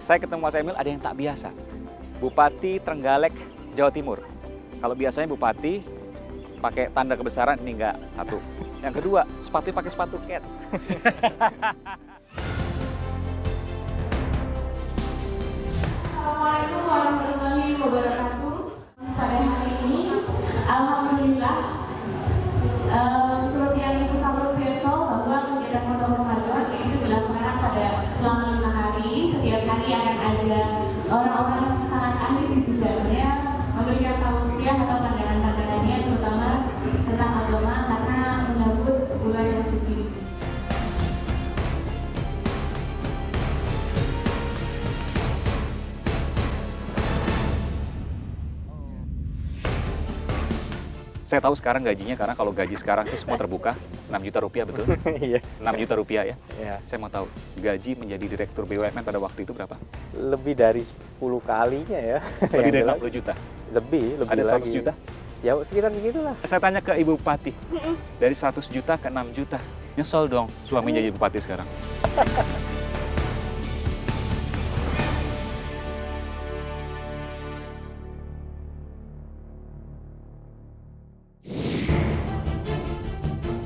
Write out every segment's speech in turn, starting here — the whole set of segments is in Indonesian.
saya ketemu Mas Emil ada yang tak biasa. Bupati Trenggalek, Jawa Timur. Kalau biasanya bupati pakai tanda kebesaran, ini enggak satu. Yang kedua, sepatu pakai sepatu Keds. Assalamualaikum warahmatullahi wabarakatuh. Pada hari ini, alhamdulillah, seperti yang Ibu sambut besok bahwa kegiatan Pondok Ramadan itu dilaksanakan pada selama 5 hari. Setiap hari akan ada orang-orang yang sangat ahli di bidangnya memberikan tausiah atau pandangan-pandangannya terutama tentang agama karena menyambut bulan yang suci. Saya tahu sekarang gajinya karena kalau gaji sekarang itu semua terbuka, 6 juta rupiah betul? Iya. 6 juta rupiah ya? Ya, Saya mau tahu, gaji menjadi direktur BUMN pada waktu itu berapa? lebih dari 10 kalinya ya. Lebih dari Yang jelas, 60 juta? lebih Ada 100 lagi. juta? Ya sekitar begitulah. Saya tanya ke Ibu Bupati, dari 100 juta ke 6 juta. Nyesel dong suaminya jadi bupati sekarang.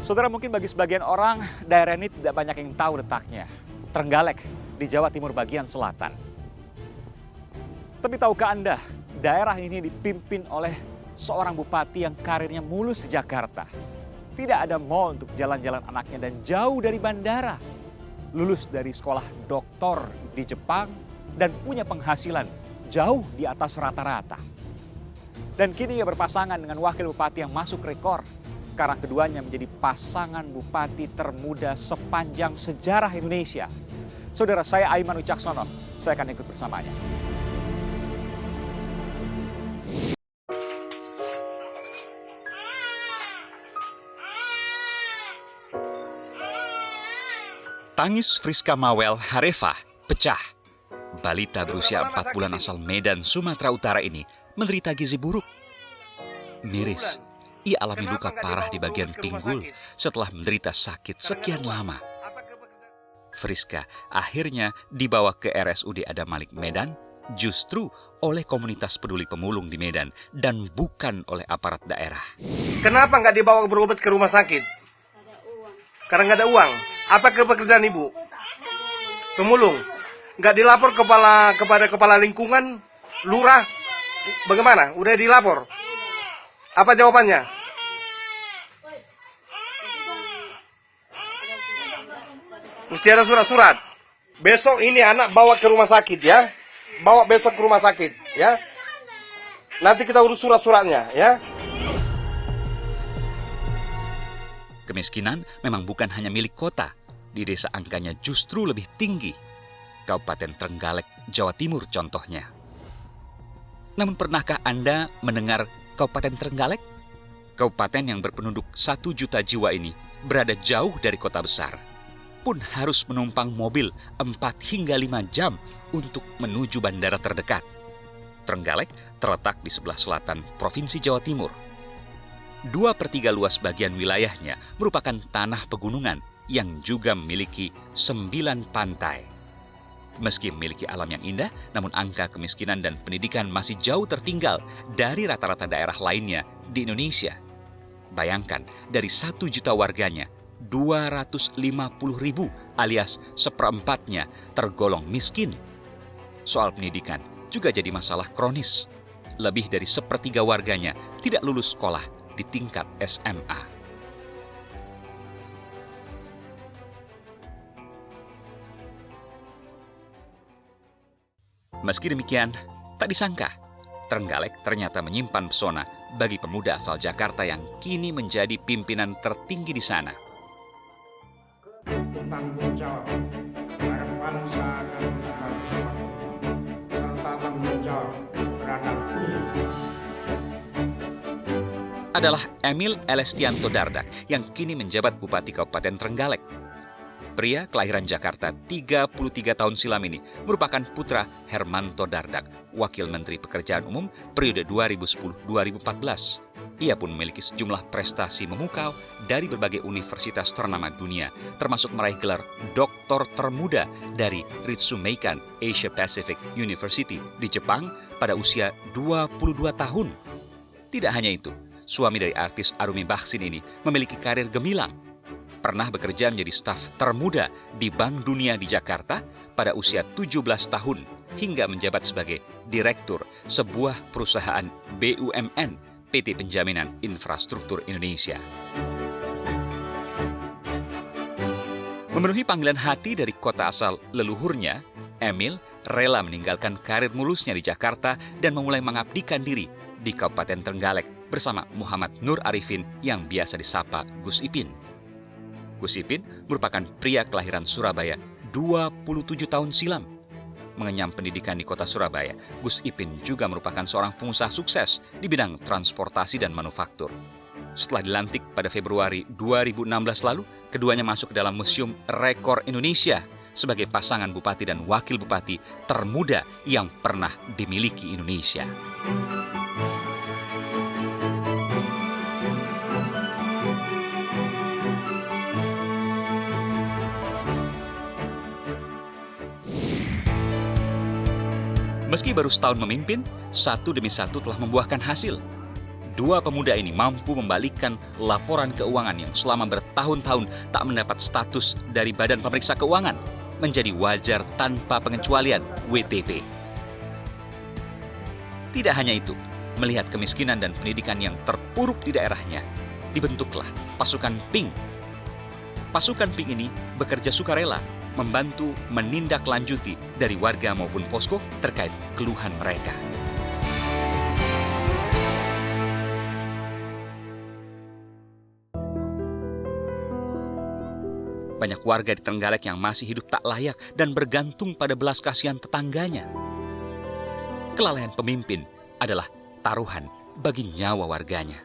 Saudara, mungkin bagi sebagian orang, daerah ini tidak banyak yang tahu letaknya. Trenggalek, di Jawa Timur bagian selatan. Tapi tahukah Anda, daerah ini dipimpin oleh seorang bupati yang karirnya mulus di Jakarta. Tidak ada mall untuk jalan-jalan anaknya dan jauh dari bandara. Lulus dari sekolah doktor di Jepang dan punya penghasilan jauh di atas rata-rata. Dan kini ia berpasangan dengan wakil bupati yang masuk rekor karena keduanya menjadi pasangan bupati termuda sepanjang sejarah Indonesia. Saudara, saya Aiman Wicaksono, saya akan ikut bersamanya. Tangis Friska Mawel Harefah pecah. Balita berusia 4 bulan asal Medan, Sumatera Utara ini menderita gizi buruk. Miris, ia alami luka parah di bagian pinggul setelah menderita sakit sekian lama. Friska akhirnya dibawa ke RSUD Adam Malik Medan justru oleh komunitas peduli pemulung di Medan dan bukan oleh aparat daerah. Kenapa nggak dibawa berobat ke rumah sakit? Karena nggak ada uang. Apa pekerjaan ibu? Pemulung. Nggak dilapor kepada kepala lingkungan, lurah. Bagaimana? Udah dilapor? Apa jawabannya? Mesti ada surat-surat. Besok ini anak bawa ke rumah sakit ya. Bawa besok ke rumah sakit ya. Nanti kita urus surat-suratnya ya. Kemiskinan memang bukan hanya milik kota. Di desa angkanya justru lebih tinggi. Kabupaten Trenggalek, Jawa Timur contohnya. Namun pernahkah Anda mendengar Kabupaten Trenggalek? Kabupaten yang berpenduduk 1 juta jiwa ini berada jauh dari kota besar. Pun harus menumpang mobil 4 hingga 5 jam untuk menuju bandara terdekat. Trenggalek terletak di sebelah selatan Provinsi Jawa Timur. 2/3 luas bagian wilayahnya merupakan tanah pegunungan yang juga memiliki 9 pantai. Meski memiliki alam yang indah, namun angka kemiskinan dan pendidikan masih jauh tertinggal dari rata-rata daerah lainnya di Indonesia. Bayangkan, dari 1 juta warganya, 250.000 alias seperempatnya tergolong miskin. Soal pendidikan juga jadi masalah kronis. Lebih dari 1/3 warganya tidak lulus sekolah di tingkat SMA. Meski demikian, tak disangka, Trenggalek ternyata menyimpan pesona bagi pemuda asal Jakarta yang kini menjadi pimpinan tertinggi di sana. Tanggung jawab terhadap bangsa dan negara serta tanggung jawab terhadap Adalah Emil Elestianto Dardak yang kini menjabat Bupati Kabupaten Trenggalek. Pria kelahiran Jakarta 33 tahun silam ini merupakan putra Hermanto Dardak, Wakil Menteri Pekerjaan Umum periode 2010-2014. Ia pun memiliki sejumlah prestasi memukau dari berbagai universitas ternama dunia, termasuk meraih gelar doktor termuda dari Ritsumeikan Asia Pacific University di Jepang pada usia 22 tahun. Tidak hanya itu, suami dari artis Arumi Baksin ini memiliki karir gemilang. Pernah bekerja menjadi staf termuda di Bank Dunia di Jakarta pada usia 17 tahun hingga menjabat sebagai direktur sebuah perusahaan BUMN PT Penjaminan Infrastruktur Indonesia. Memenuhi panggilan hati dari kota asal leluhurnya, Emil rela meninggalkan karir mulusnya di Jakarta dan memulai mengabdikan diri di Kabupaten Trenggalek bersama Muhammad Nur Arifin yang biasa disapa Gus Ipin. Gus Ipin merupakan pria kelahiran Surabaya 27 tahun silam. Mengenyam pendidikan di kota Surabaya, Gus Ipin juga merupakan seorang pengusaha sukses di bidang transportasi dan manufaktur. Setelah dilantik pada Februari 2016 lalu, keduanya masuk ke dalam Museum Rekor Indonesia sebagai pasangan bupati dan wakil bupati termuda yang pernah dimiliki Indonesia. Meski baru setahun memimpin, satu demi satu telah membuahkan hasil. Dua pemuda ini mampu membalikkan laporan keuangan yang selama bertahun-tahun tak mendapat status dari Badan Pemeriksa Keuangan menjadi wajar tanpa pengecualian WTP. Tidak hanya itu, melihat kemiskinan dan pendidikan yang terpuruk di daerahnya, dibentuklah pasukan Pink. Pasukan Pink ini bekerja sukarela membantu menindaklanjuti dari warga maupun posko terkait keluhan mereka. Banyak warga di Trenggalek yang masih hidup tak layak dan bergantung pada belas kasihan tetangganya. Kelalaian pemimpin adalah taruhan bagi nyawa warganya.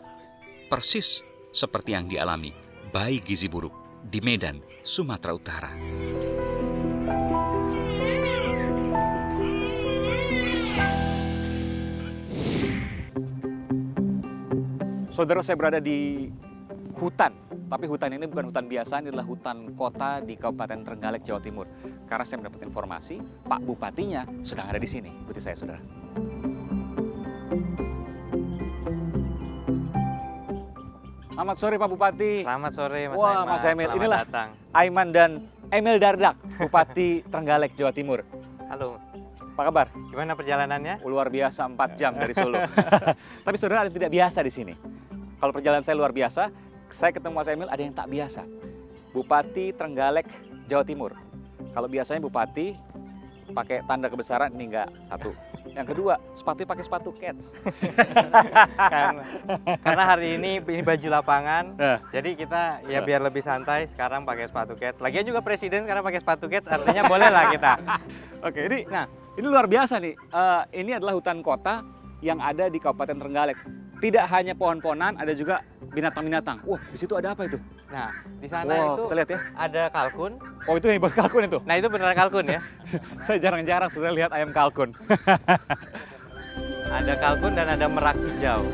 Persis seperti yang dialami bayi gizi buruk di Medan, Sumatera Utara. Saudara, saya berada di hutan. Tapi hutan ini bukan hutan biasa, ini adalah hutan kota di Kabupaten Trenggalek, Jawa Timur. Karena saya mendapat informasi, Pak Bupatinya sedang ada di sini. Ikuti saya, saudara. Selamat sore, Pak Bupati. Selamat sore, Mas Wah, Aiman. Mas Emil. Selamat Inilah datang. Aiman dan Emil Dardak, Bupati Trenggalek, Jawa Timur. Halo, Apa kabar? gimana perjalanannya? Luar biasa, 4 jam dari Solo. Tapi saudara, ada yang tidak biasa di sini. Kalau perjalanan saya luar biasa, saya ketemu Mas Emil ada yang tak biasa. Bupati Trenggalek, Jawa Timur. Kalau biasanya bupati pakai tanda kebesaran, ini enggak satu. Yang kedua, sepatunya pakai sepatu Keds. Karena hari ini baju lapangan, Nah. jadi kita ya biar lebih santai sekarang pakai sepatu Keds. Lagian juga presiden sekarang pakai sepatu Keds, artinya boleh lah kita. Oke, ini luar biasa nih. Ini adalah hutan kota yang ada di Kabupaten Trenggalek. Tidak hanya pohon-pohonan, ada juga binatang-binatang. Wah, di situ ada apa itu? Nah, di sana Wow, itu kita lihat ya. ada kalkun. Oh, itu yang buat kalkun itu. Nah, itu beneran kalkun ya. Saya jarang-jarang sudah lihat ayam kalkun. Ada kalkun dan ada merak hijau.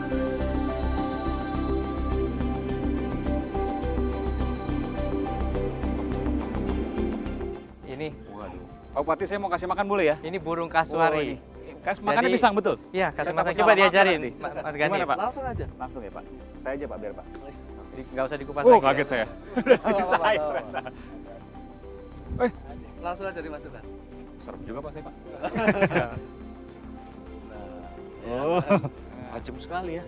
Ini, Waduh. Pak Bupati, saya mau kasih makan boleh ya? ini burung kasuari. Makannya Jadi- pisang, betul? Iya, kasih Saya masak. takut Coba salah diajarin, makan nanti. Mas Gani. Gimana, Pak? Langsung aja. Langsung ya, Pak? Saya aja, Pak, biar Pak. Nggak usah dikupas Oh, lagi. kaget saya. Udah sini saya. Langsung aja dimasukkan. Serem juga, Pak, saya, Pak. Oh. Tajam sekali ya.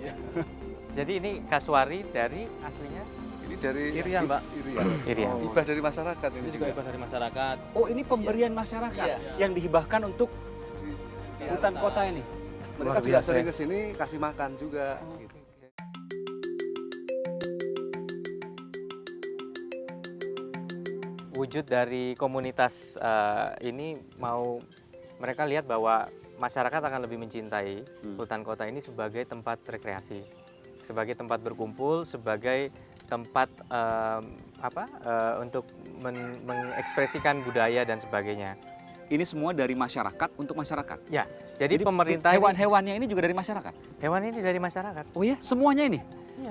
Jadi ini kasuari dari aslinya Ini dari Irian, Pak. Irian. Irian. Oh. Hibah dari masyarakat ini juga. hibah dari masyarakat. Oh, ini pemberian masyarakat Iya. yang dihibahkan untuk Iya. hutan kota ini. Mereka Luar juga biasa sering ya. ke sini kasih makan juga. Gitu. Wujud dari komunitas ini mau mereka lihat bahwa masyarakat akan lebih mencintai hutan kota ini sebagai tempat rekreasi, sebagai tempat berkumpul, sebagai tempat untuk mengekspresikan budaya dan sebagainya. Ini semua dari masyarakat untuk masyarakat. Ya, jadi pemerintah hewan-hewannya ini juga dari masyarakat. hewan ini dari masyarakat. Oh ya, semuanya ini.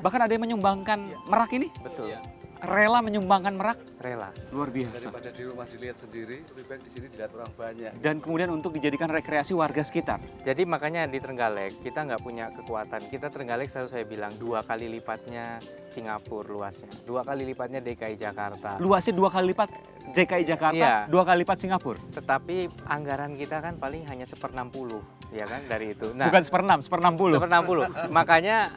Bahkan ada yang menyumbangkan merak ini, Betul. rela menyumbangkan merak. Rela. Luar biasa. Daripada di rumah dilihat sendiri, lebih baik di sini dilihat orang banyak. Dan kemudian untuk dijadikan rekreasi warga sekitar. Jadi makanya di Trenggalek kita nggak punya kekuatan. Kita Trenggalek selalu saya bilang 2 kali lipatnya Singapura luasnya, 2 kali lipatnya DKI Jakarta. Luasnya 2 kali lipat DKI Jakarta, Iya. 2 kali lipat Singapura. Tetapi anggaran kita kan paling hanya 1/60, ya kan dari itu. Nah, Bukan 1/6, 1/60. 1/60. Makanya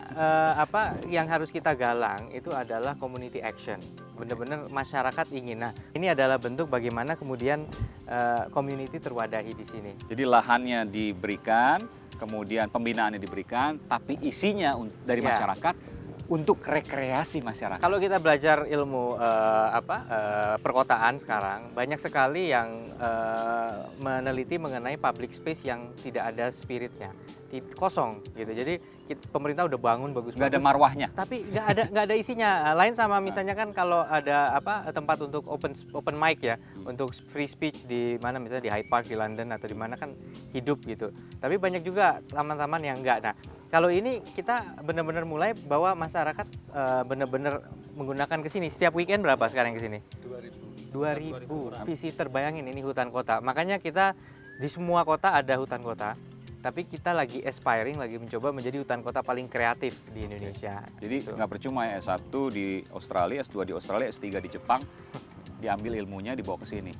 apa yang harus kita galang itu adalah community action. Benar-benar masyarakat ingin. Nah, ini adalah bentuk bagaimana kemudian community terwadahi di sini. Jadi lahannya diberikan, kemudian pembinaannya diberikan, tapi isinya dari Ya. masyarakat untuk rekreasi masyarakat. Kalau kita belajar ilmu perkotaan sekarang, banyak sekali yang meneliti mengenai public space yang tidak ada spiritnya, kosong gitu. Jadi pemerintah udah bangun bagus-bagus. Nggak ada marwahnya. Tapi nggak ada isinya. Lain sama misalnya kan kalau ada tempat untuk open mic ya, untuk free speech di mana misalnya di Hyde Park di London atau di mana kan hidup gitu. Tapi banyak juga taman-taman yang enggak. Nah, kalau ini kita benar-benar mulai bahwa masyarakat benar-benar menggunakan ke sini. Setiap weekend berapa sekarang ke sini? 2.000 visitor. Bayangin ini hutan kota. Makanya kita di semua kota ada hutan kota. Tapi kita lagi aspiring, lagi mencoba menjadi hutan kota paling kreatif di Indonesia. Jadi Gitu. nggak percuma ya, S1 di Australia, S2 di Australia, S3 di Jepang, diambil ilmunya dibawa ke sini.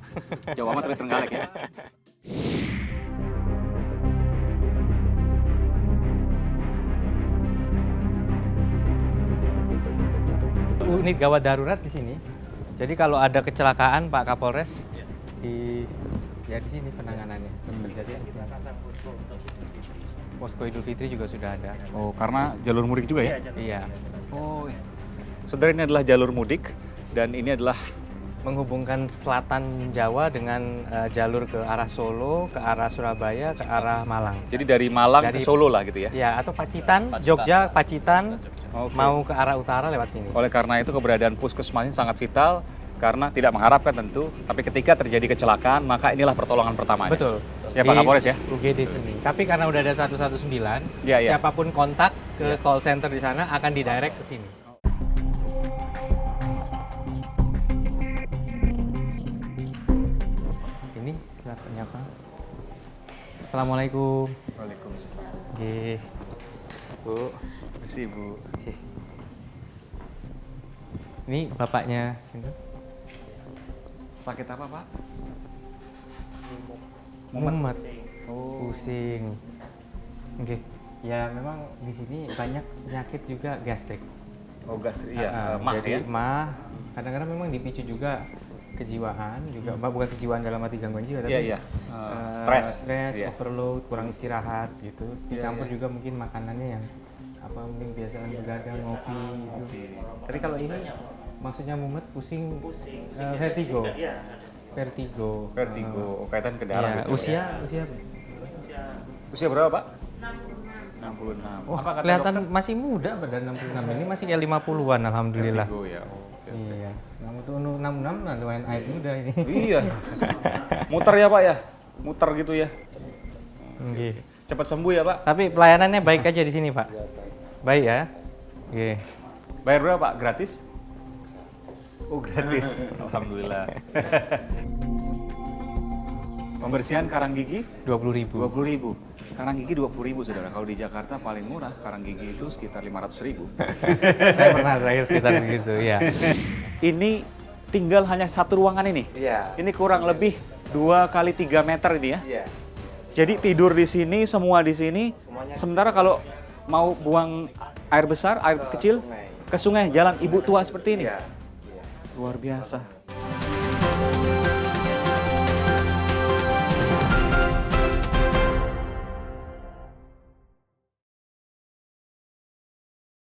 Jauh amat dari Trenggalek ya. Unit gawat darurat di sini. Jadi kalau ada kecelakaan Pak Kapolres di sini penanganannya. Jadi posko Idul Fitri juga sudah ada. Oh, karena jalur mudik juga ya? Iya. Oh, iya. Saudara, ini adalah jalur mudik dan ini adalah Menghubungkan selatan Jawa dengan jalur ke arah Solo, ke arah Surabaya, ke arah Malang. jadi dari Malang ke Dari- Solo lah gitu ya. Ya, atau Pacitan, Jogja, Pacitan, Oke. mau ke arah utara lewat sini. Oleh karena itu keberadaan puskesmas ini sangat vital karena tidak mengharapkan tentu, tapi ketika terjadi kecelakaan maka inilah pertolongan pertama. Betul. Ya, Pak Di Kapolres ya. UGD sini. Tapi karena udah ada 119, Ya, ya. siapapun kontak ke call center di sana akan didirect ke sini. Ini silakan nyapa. Assalamualaikum. Waalaikumsalam. Oke. Bu. Bersih, Bu. Sih. Ini bapaknya. Sakit apa, Pak? Mumet. Oh. Pusing. Oke. Ya memang di sini banyak penyakit juga gastrik. Oh, gastrik. Iya, mah Jadi ya. mah kadang-kadang memang dipicu juga kejiwaan juga, bukan kejiwaan dalam arti gangguan jiwa tapi Iya, iya. Stres. Iya. overload, kurang istirahat gitu. Dicampur iya. juga mungkin makanannya yang mungkin kebiasaan begadang, ngopi gitu. Tapi kalau ini maksudnya mumet, pusing, vertigo. Vertigo. Vertigo, kaitan ke darah. Iya, biasanya. Usia berapa, Pak? 66. Oh, Apa kata kelihatan dokter? masih muda badan 66. Ini masih kayak 50-an alhamdulillah. Vertigo ya. Oke. Iya. Nah, untuk 66 lah lumayan awet muda ini. Iya. Muter ya, Pak ya? Muter gitu ya. Oke. Cepat sembuh ya, Pak. Tapi pelayanannya baik aja di sini, Pak. Baik ya. Oke. Bayar berapa, Pak? Gratis? Oh, gratis. Alhamdulillah. Pembersihan karang gigi 20.000. 20.000. Karang gigi 20.000, Saudara. Kalau di Jakarta paling murah karang gigi itu sekitar 500.000. Saya pernah terakhir sekitar segitu, ya. Ini tinggal hanya satu ruangan ini. Iya. Ini kurang lebih 2 kali 3 meter ini ya. Iya. Jadi tidur di sini, semua di sini. Sementara kalau mau buang air besar, air kecil, ke sungai, jalan ibu tua seperti ini. Luar biasa.